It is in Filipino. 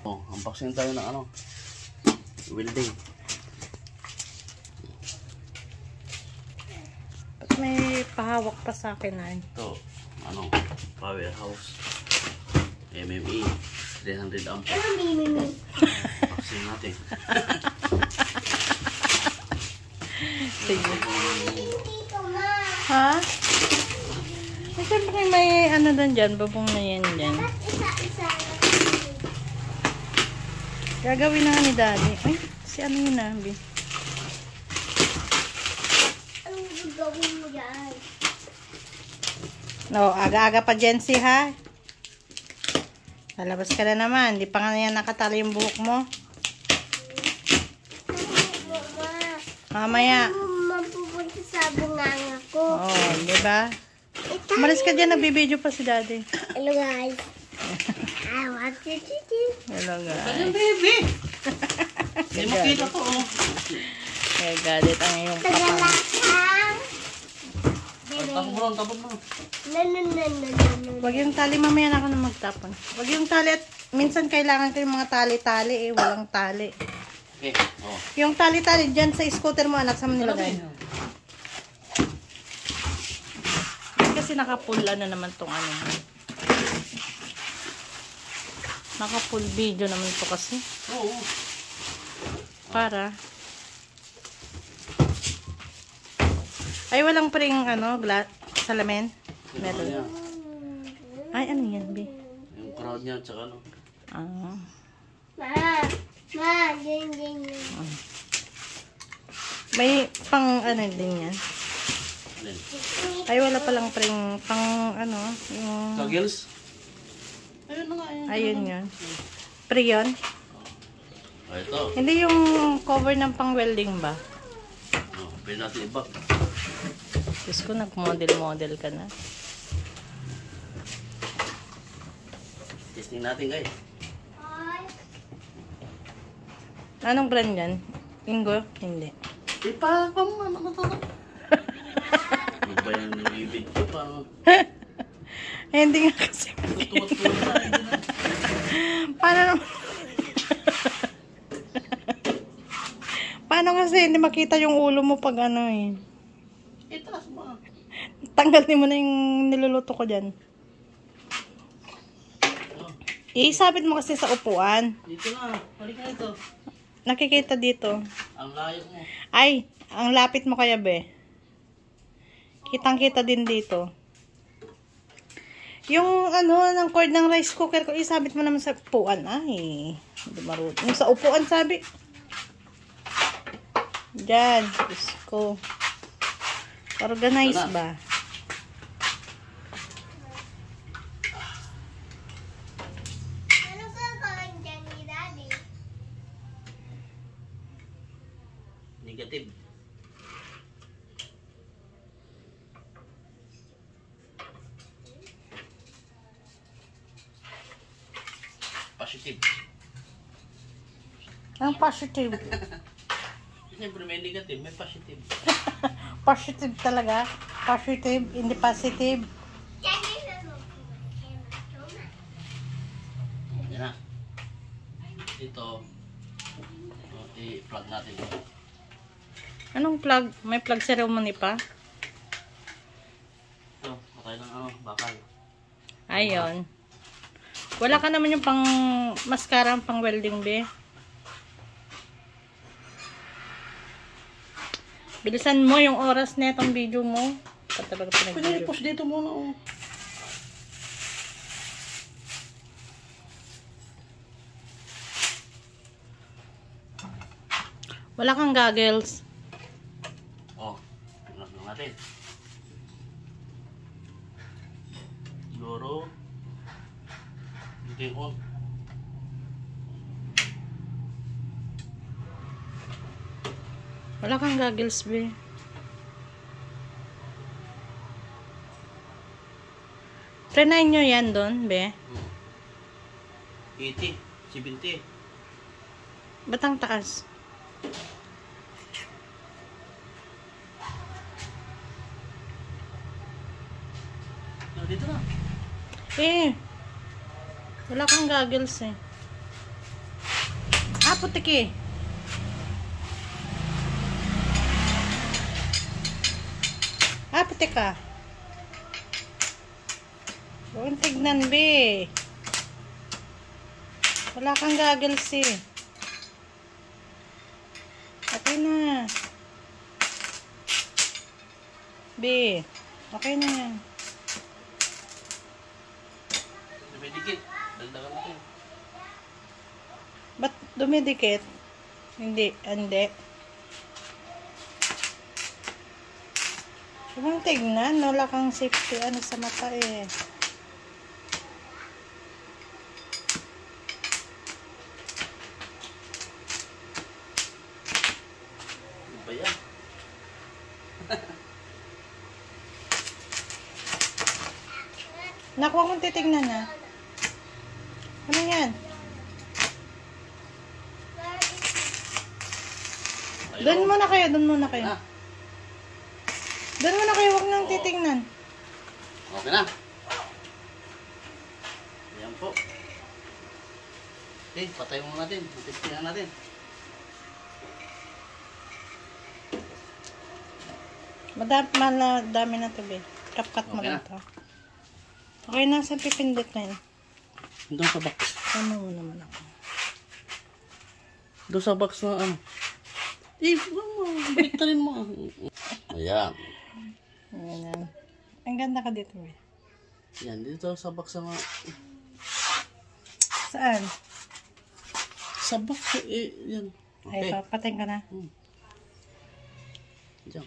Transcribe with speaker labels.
Speaker 1: Oh, unboxing tayo ng ano, welding.
Speaker 2: Ba't may pahawak pa sa akin ay?
Speaker 1: Ito, ano, powerhouse. MME, 300 amp. Unboxing natin.
Speaker 2: Sige. Ha? Eh, siyempre may ano doon dyan, babong na yan dyan. Gagawin na nga ni Daddy. Ay, si ano yun na, Bi?
Speaker 3: Anong gagawin mo yan?
Speaker 2: No, aga-aga pa, Jency, ha? Lalabas ka na naman. Di pa nga yan nakatali yung buhok mo. Mamaya.
Speaker 3: Mapupunta sa bunganga ko.
Speaker 2: Oh, di ba? Umalis ka dyan, nagbibideo pa si Daddy.
Speaker 3: Hello guys. I want to chicken.
Speaker 2: Hello, guys.
Speaker 1: Ano, baby? Hindi makita ko, oh.
Speaker 2: Kaya galit ang iyong papa.
Speaker 3: Tagalakang.
Speaker 1: Tapos mo lang, tapos mo.
Speaker 3: No.
Speaker 2: Wag yung tali, mamaya na ako na magtapon. Wag yung tali at minsan kailangan ko yung mga tali-tali eh. Walang tali.
Speaker 1: Okay, oh.
Speaker 2: Yung tali-tali dyan sa scooter mo, anak, saan mo nilagay? Kasi naka-full ano naman tong ano. Naka-full video naman to kasi.
Speaker 1: Oo.
Speaker 2: Para. Ay, walang pring ano, salamin. Meron.
Speaker 1: Yan.
Speaker 2: Ay, ano yan, Bi?
Speaker 1: Yung crowd niya, tsaka ano.
Speaker 2: Ah.
Speaker 3: Ding.
Speaker 2: May pang ano din yan.
Speaker 1: Alin?
Speaker 2: Ay, wala palang pring pang ano, yung...
Speaker 1: Goggles? Ayun na nga, ayun.
Speaker 2: Ayun yun. Pre yun?
Speaker 1: Oh, ito.
Speaker 2: Hindi yung cover ng pang welding ba?
Speaker 1: Oh, pwede natin ibak.
Speaker 2: Diyos ko, nag-model-model ka na.
Speaker 1: Testing natin, guys.
Speaker 2: Anong brand yan? Ingo? Hindi.
Speaker 1: Ipa, ano to? Ano ba yung nilibig ko? Paano?
Speaker 2: Eh, hindi nga kasi.
Speaker 1: Tutuwat-tuwat na.
Speaker 2: Paano naman? Paano kasi hindi makita yung ulo mo pag ano eh.
Speaker 1: Itaas mo.
Speaker 2: Tanggalin mo na yung niluluto ko dyan. Isabit mo kasi sa upuan.
Speaker 1: Dito na. Halika ito.
Speaker 2: Nakikita dito.
Speaker 1: Ang layo mo.
Speaker 2: Ay, ang lapit mo kaya, be. Kitang-kita din dito. Yung ano, ng cord ng rice cooker ko, isabit mo naman sa upuan. Ay, hindi marunong. Yung sa upuan, sabi. Diyan. Diyos ko. Organize ba?
Speaker 3: Ano gagawin dyan ni Daddy?
Speaker 1: Negative. Positive.
Speaker 2: Ang positive.
Speaker 1: Siyempre may negative, may positive.
Speaker 2: Positive talaga. Positive, hindi positive.
Speaker 1: Yan na. Ito. I-plug natin.
Speaker 2: Anong plug? May plug ceremony pa?
Speaker 1: Ito, patay ng ano, bakal.
Speaker 2: Ayun. Wala ka naman yung pang mascara, pang welding, be. Bilisan mo yung oras na itong video mo. Talaga
Speaker 1: Pwede
Speaker 2: pinag-video.
Speaker 1: i-push dito muna, oh.
Speaker 2: Wala kang goggles.
Speaker 1: Oh, tingnan lang natin. Siguro, dito yung on.
Speaker 2: Wala kang goggles, be. Trenayin nyo yan doon, be.
Speaker 1: 80, 70.
Speaker 2: Ba't ang taas?
Speaker 1: Dito na.
Speaker 2: Eh, wala kang goggles eh. putik eh. Putik ka. Huwag tignan, be. Wala kang goggles eh. Okay na. Be. Okay na yan.
Speaker 1: May dikit. Dagdagan natin.
Speaker 2: Ba't dumidikit? Hindi. Hindi. Huwag tignan. Wala kang safety ano sa mata eh.
Speaker 1: Ano ba yan?
Speaker 2: Naku, huwag mong titignan ha. Ano yan? Doon muna kayo. Doon muna kayo.
Speaker 1: Ah,
Speaker 2: Doon muna kayo. Huwag nang titignan.
Speaker 1: okay na. Ayan po. Okay, patay mo natin. Testingan natin.
Speaker 2: Madami na to, be. Cut mo
Speaker 1: Okay
Speaker 2: lang
Speaker 1: na.
Speaker 2: to. Okay na, saan pipindot na yun?
Speaker 1: Doon sa box.
Speaker 2: Ano mo naman ako?
Speaker 1: Doon sa box na ano. Baliktarin mo. Ayan.
Speaker 2: Ayan. Ang ganda ka dito, be.
Speaker 1: Yan, dito sa box na
Speaker 2: Saan?
Speaker 1: sa box eh, yan.
Speaker 2: Ay,
Speaker 1: Okay.
Speaker 2: papatayin ka na.
Speaker 1: Diyan.